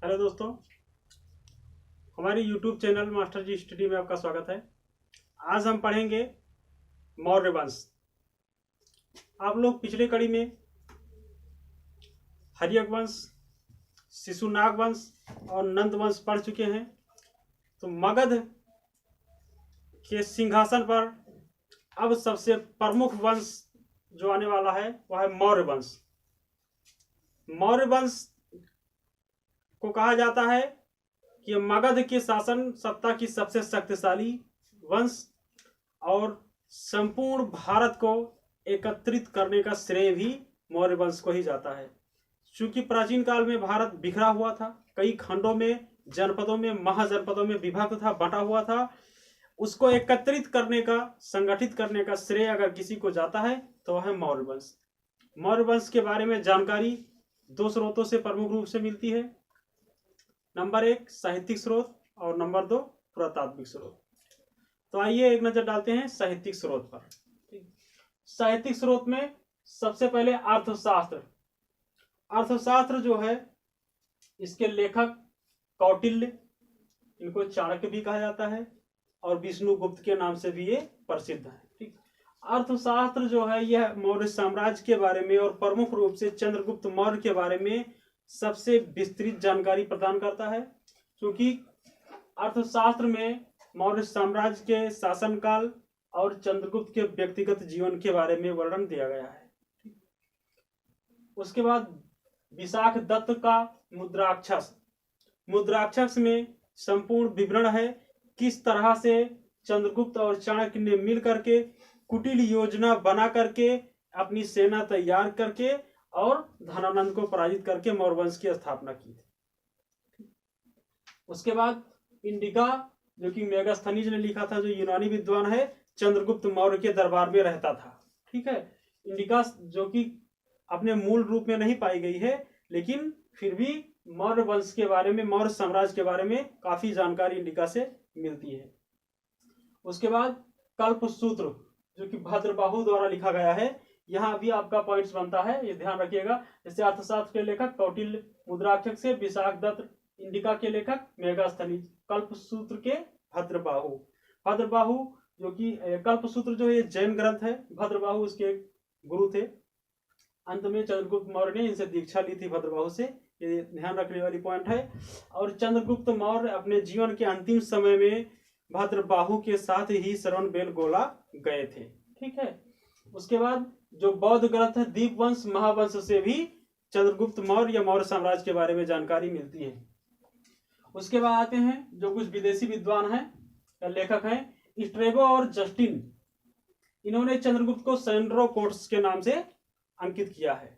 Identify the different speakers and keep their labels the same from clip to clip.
Speaker 1: Hello दोस्तों, हमारे YouTube channel master जी study में आपका स्वागत है। आज हम पढ़ेंगे मौर्य वंश। आप लोग पिछले कड़ी में हर्यक वंश, शिशुनाग वंश और नंद वंश पढ़ चुके हैं। तो मगध के सिंहासन पर अब सबसे प्रमुख वंश जो आने वाला है वह है मौर्य वंश। मौर्य वंश को कहा जाता है कि मगध के शासन सत्ता की सबसे शक्तिशाली वंश और संपूर्ण भारत को एकत्रित करने का श्रेय भी मौर्य वंश को ही जाता है। चूंकि प्राचीन काल में भारत बिखरा हुआ था, कई खंडों में, जनपदों में, महाजनपदों में विभक्त था, बटा हुआ था। उसको एकत्रित करने का, संगठित करने का श्रेय अगर किसी को जाता है तो वह है मौर्य वंश। मौर्य वंश के बारे में जानकारी दो स्रोतों से प्रमुख रूप से मिलती है। नंबर 1 साहित्यिक स्रोत और नंबर 2 पुरातात्विक स्रोत। तो आइए एक नजर डालते हैं साहित्यिक स्रोत पर। साहित्यिक स्रोत में सबसे पहले अर्थशास्त्र। अर्थशास्त्र जो है, इसके लेखक कौटिल्य, इनको चाणक्य भी कहा जाता है और विष्णुगुप्त के नाम से भी ये प्रसिद्ध है। ठीक, अर्थशास्त्र जो है यह मौर्य साम्राज्य के बारे में और प्रमुख रूप से चंद्रगुप्त मौर्य के बारे में सबसे विस्तृत जानकारी प्रदान करता है। क्योंकि अर्थशास्त्र में मौर्य साम्राज्य के शासनकाल और चंद्रगुप्त के व्यक्तिगत जीवन के बारे में वर्णन दिया गया है। उसके बाद विशाख दत्त का मुद्राक्षस। मुद्राक्षस में संपूर्ण विवरण है किस तरह से चंद्रगुप्त और चाणक्य ने मिल करके कुटिल योजना बना करके अपनी सेना तैयार करके और धनानंद को पराजित करके मौर्य वंश की स्थापना की थी। उसके बाद इंडिका, जो कि मेगास्थनीज ने लिखा था, जो यूनानी विद्वान है, चंद्रगुप्त मौर्य के दरबार में रहता था। ठीक है, इंडिका जो कि अपने मूल रूप में नहीं पाई गई है, लेकिन फिर भी मौर्य वंश के बारे में, मौर्य साम्राज्य के बारे में काफी जानकारी इंडिका से मिलती है। उसके बाद कल्पसूत्र, जो कि भद्रबाहु द्वारा लिखा गया है। यहाँ भी आपका पॉइंट्स बनता है, ये ध्यान रखिएगा। जैसे अर्थशास्त्र के लेखक कौटिल्य, मुद्राक्षक से विशाख दत्त, इंडिका के लेखक मेगास्थनीज, कल्पसूत्र के भद्रबाहु। भद्रबाहु जो कि कल्पसूत्र जो है जैन ग्रंथ है, भद्रबाहु उसके गुरु थे। अंत में चंद्रगुप्त मौर्य ने इनसे दीक्षा ली थी भद्रबाहु से, ये ध्यान रखने वाली पॉइंट है। और चंद्रगुप्त मौर्य अपने जीवन के अंतिम समय में भद्रबाहु के साथ ही श्रवणबेलगोला गए थे। ठीक है, उसके बाद जो बौद्ध ग्रंथ है दीपवंश, महावंश से भी चंद्रगुप्त मौर्य या मौर्य साम्राज्य के बारे में जानकारी मिलती है। उसके बाद आते हैं जो कुछ विदेशी विद्वान हैं या लेखक हैं, स्ट्रेबो और जस्टिन। इन्होंने चंद्रगुप्त को सेंड्रोकोट्स के नाम से अंकित किया है।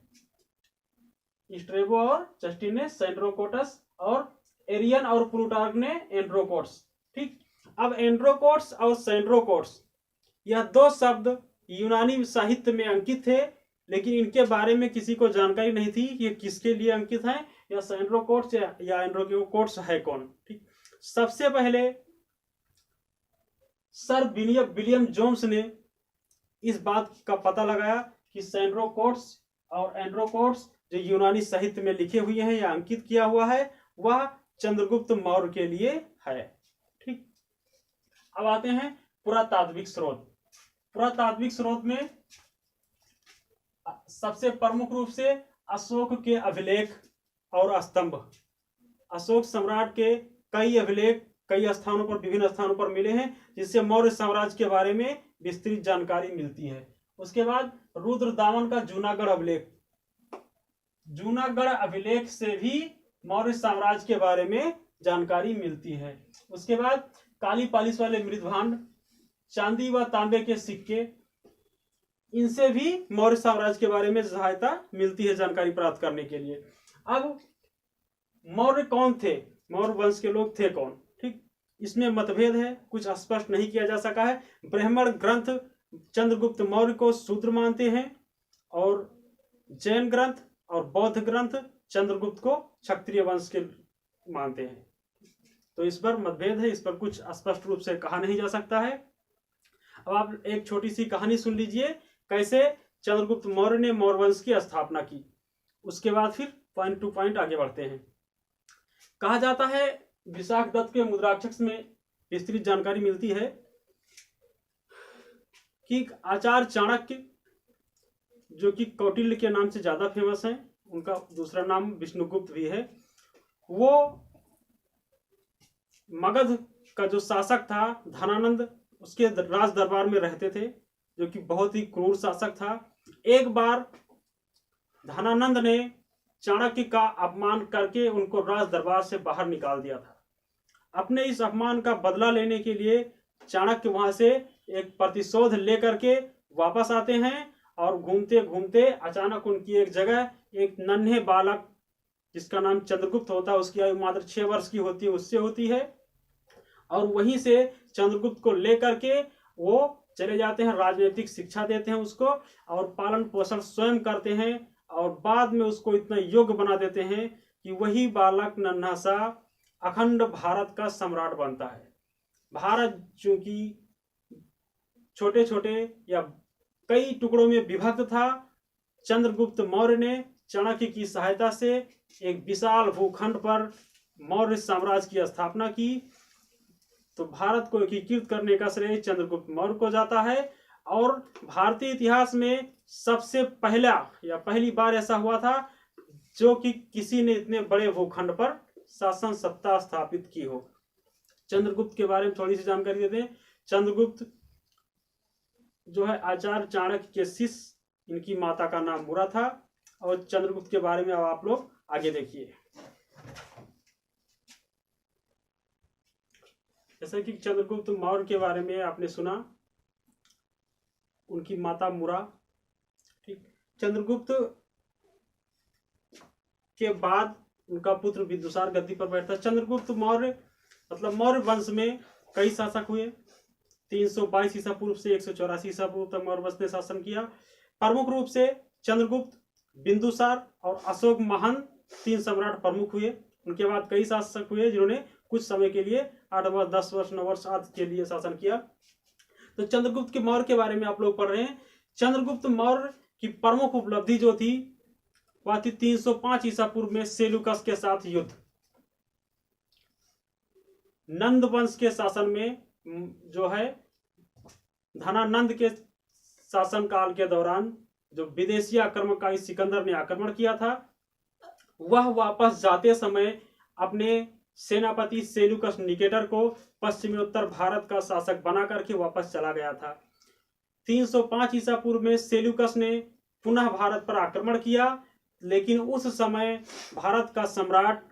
Speaker 1: स्ट्रेबो और जस्टिन ने सेंड्रोकोटस और एरियन और प्लूटार्क ने एंड्रोकोट्स। ठीक, अब एंड्रोकोट्स और सेंड्रोकोट्स यह दो शब्द यूनानी साहित्य में अंकित थे, लेकिन इनके बारे में किसी को जानकारी नहीं थी कि ये किसके लिए अंकित हैं, या सेंड्रोकोट्स या एंड्रोकोट्स है कौन। ठीक, सबसे पहले सर विलियम जोन्स ने इस बात का पता लगाया कि सेंड्रोकोट्स और एंड्रोकोट्स जो यूनानी साहित्य में लिखे हुए हैं या अंकित किया हुआ है, वह चंद्रगुप्त मौर्य के लिए है। ठीक, अब आते हैं पुरातात्विक स्रोत। पुरातात्विक स्रोत में सबसे प्रमुख रूप से अशोक के अभिलेख और स्तंभ। अशोक सम्राट के कई अभिलेख कई स्थानों पर, विभिन्न स्थानों पर मिले हैं, जिससे मौर्य साम्राज्य के बारे में विस्तृत जानकारी मिलती है। उसके बाद रुद्रदामन का जूनागढ़ अभिलेख। जूनागढ़ अभिलेख से भी मौर्य साम्राज्य के बारे में जानकारी मिलती है। उसके बाद काली पालिश वाले मृदभांड, चांदी व तांबे के सिक्के, इनसे भी मौर्य साम्राज्य के बारे में सहायता मिलती है जानकारी प्राप्त करने के लिए। अब मौर्य कौन थे, मौर्य वंश के लोग थे कौन? ठीक, इसमें मतभेद है, कुछ स्पष्ट नहीं किया जा सका है। ब्राह्मण ग्रंथ चंद्रगुप्त मौर्य को शूद्र मानते हैं और जैन ग्रंथ और बौद्ध ग्रंथ चंद्रगुप्त को क्षत्रिय वंश के मानते हैं। तो इस पर मतभेद है, इस पर कुछ स्पष्ट रूप से कहा नहीं जा सकता है। अब आप एक छोटी सी कहानी सुन लीजिए, कैसे चंद्रगुप्त मौर्य ने मौर्य वंश की स्थापना की। उसके बाद फिर पॉइंट टू पॉइंट आगे बढ़ते हैं। कहा जाता है विशाख दत्त के मुद्राक्षर में विस्तृत जानकारी मिलती है कि आचार्य चाणक्य, जो कि कौटिल्य के नाम से ज्यादा फेमस है, उनका दूसरा नाम विष्णुगुप्त भी है, वो मगध का जो शासक था धनानंद, उसके राज दरबार में रहते थे, जो कि बहुत ही क्रूर शासक था। एक बार धनानंद ने चाणक्य का अपमान करके उनको राज दरबार से बाहर निकाल दिया था। अपने इस अपमान का बदला लेने के लिए चाणक्य वहां से एक प्रतिशोध लेकर के वापस आते हैं और घूमते घूमते अचानक उनकी एक जगह एक नन्हे बालक जिसका नाम चंद्रगुप्त होता है, उसकी आयु मात्र 6 वर्ष की होती है, उससे होती है, और वहीं से चंद्रगुप्त को लेकर के वो चले जाते हैं, राजनीतिक शिक्षा देते हैं उसको और पालन पोषण स्वयं करते हैं और बाद में उसको इतना योग्य बना देते हैं कि वही बालक नन्हा सा अखंड भारत का सम्राट बनता है। भारत चूंकि छोटे छोटे या कई टुकड़ों में विभक्त था, चंद्रगुप्त मौर्य ने चाणक्य की सहायता से एक विशाल भूखंड पर मौर्य साम्राज्य की स्थापना की। तो भारत को एकीकृत करने का श्रेय चंद्रगुप्त मौर्य को जाता है और भारतीय इतिहास में सबसे पहली बार ऐसा हुआ था जो कि किसी ने इतने बड़े भूखंड पर शासन सत्ता स्थापित की हो। चंद्रगुप्त के बारे में थोड़ी सी जानकारी देते हैं। चंद्रगुप्त जो है आचार्य चाणक्य के शिष्य, इनकी माता का नाम मुरा था। और चंद्रगुप्त के बारे में अब आप लोग आगे देखिए। जैसा कि चंद्रगुप्त मौर्य के बारे में आपने सुना, उनकी माता मुरा, ठीक। चंद्रगुप्त के बाद उनका पुत्र बिंदुसार गद्दी पर बैठता। चंद्रगुप्त मौर्य मतलब मौर्य वंश में कई शासक हुए। 322 ईसा पूर्व से 184 ईसा पूर्व तक मौर्य वंश ने शासन किया। प्रमुख रूप से चंद्रगुप्त, बिंदुसार और अशोक महान 3 सम्राट प्रमुख हुए। उनके बाद कई शासक हुए जिन्होंने कुछ समय के लिए 8 वर्ष, 10 वर्ष, 9 वर्ष आदि के लिए शासन किया। तो चंद्रगुप्त के मौर्य के बारे में आप लोग पढ़ रहे हैं। चंद्रगुप्त मौर्य की प्रमुख उपलब्धि जो थी वह थी 305 ईसा पूर्व में सेल्यूकस के साथ युद्ध। नंद वंश के शासन में जो है धनानंद के शासन काल के दौरान जो विदेशी आक्रमणकारी सिकंदर ने आक्रमण किया था, वह वापस जाते समय अपने सेनापति सेल्यूकस निकेटर को पश्चिमी उत्तर भारत का शासक बना करके वापस चला गया था। 305 ईसा पूर्व में सेल्यूकस ने पुनः भारत पर आक्रमण किया, लेकिन उस समय भारत का सम्राट,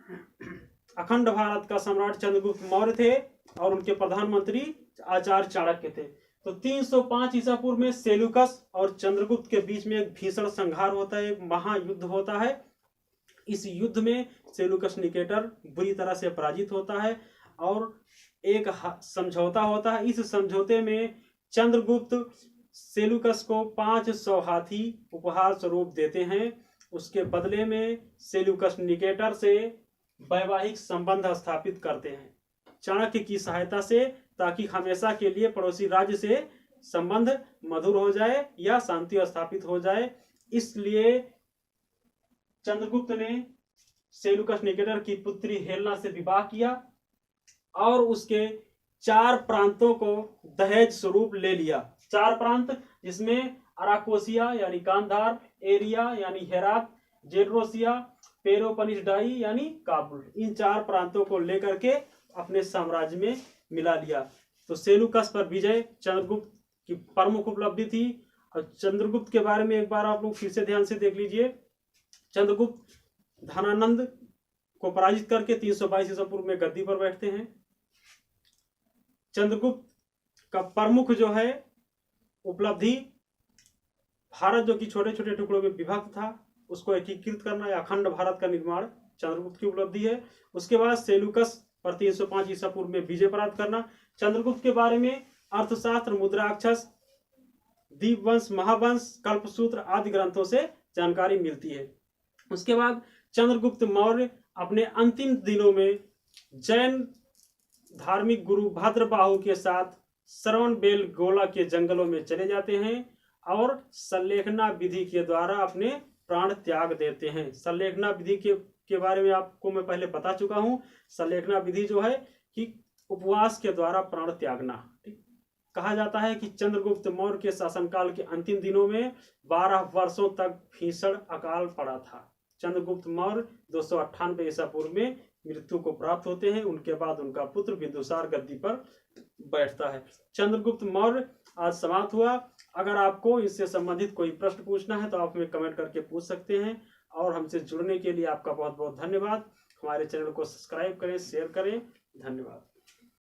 Speaker 1: अखंड भारत का सम्राट चंद्रगुप्त मौर्य थे और उनके प्रधानमंत्री आचार्य चाणक्य थे। तो 305 ईसा पूर्व में सेल्यूकस और चंद्रगुप्त के बीच में एक भीषण संघार होता है, एक महायुद्ध होता है। इस युद्ध में सेल्यूकस निकेटर बुरी तरह से पराजित होता है और एक समझौता होता है। इस समझौते में चंद्रगुप्त सेल्यूकस को 500 हाथी उपहार स्वरूप देते हैं। उसके बदले में सेल्यूकस निकेटर से वैवाहिक संबंध स्थापित करते हैं चाणक्य की सहायता से, ताकि हमेशा के लिए पड़ोसी राज्य से संबंध मधुर हो जाए या शांति स्थापित हो जाए। इसलिए चंद्रगुप्त ने सेल्यूकस निकेटर की पुत्री हेलेना से विवाह किया और उसके 4 प्रांतों को दहेज स्वरूप ले लिया। 4 प्रांत जिसमें अराकोसिया यानी गांधार, एरिया यानी हेरात, जेड्रोसिया, पेरोपनिसडाई यानी काबुल, इन 4 प्रांतों को लेकर के अपने साम्राज्य में मिला लिया। तो सेल्यूकस पर विजय चंद्रगुप्त की प्रमुख उपलब्धि थी। और चंद्रगुप्त के बारे में एक बार आप लोग फिर से ध्यान से देख लीजिए। चंद्रगुप्त धनानंद को पराजित करके 322 ईसा पूर्व में गद्दी पर बैठते हैं। चंद्रगुप्त का प्रमुख जो है उपलब्धि, भारत जो कि छोटे छोटे टुकड़ों में विभक्त था उसको एकीकृत करना या अखंड भारत का निर्माण चंद्रगुप्त की उपलब्धि है। उसके बाद सेल्यूकस पर 305 ईसा पूर्व में विजय प्राप्त करना। चंद्रगुप्त के बारे में अर्थशास्त्र, मुद्राक्षस, दीपवंश, महावंश, कल्पसूत्र आदि ग्रंथों से जानकारी मिलती है। उसके बाद चंद्रगुप्त मौर्य अपने अंतिम दिनों में जैन धार्मिक गुरु भद्रबाहु के साथ श्रवणबेलगोला के जंगलों में चले जाते हैं और संलेखना विधि के द्वारा अपने प्राण त्याग देते हैं। संलेखना विधि के के बारे में आपको मैं पहले बता चुका हूँ। संलेखना विधि जो है कि उपवास के द्वारा प्राण त्यागना। ठीक, कहा जाता है कि चंद्रगुप्त मौर्य के शासनकाल के अंतिम दिनों में 12 वर्षों तक भीषण अकाल पड़ा था। चंद्रगुप्त मौर्य 298 ईसा पूर्व में मृत्यु को प्राप्त होते हैं। उनके बाद उनका पुत्र बिंदुसार गद्दी पर बैठता है। चंद्रगुप्त मौर्य आज समाप्त हुआ। अगर आपको इससे संबंधित कोई प्रश्न पूछना है तो आप हमें कमेंट करके पूछ सकते हैं। और हमसे जुड़ने के लिए आपका बहुत बहुत धन्यवाद। हमारे चैनल को सब्सक्राइब करें, शेयर करें। धन्यवाद।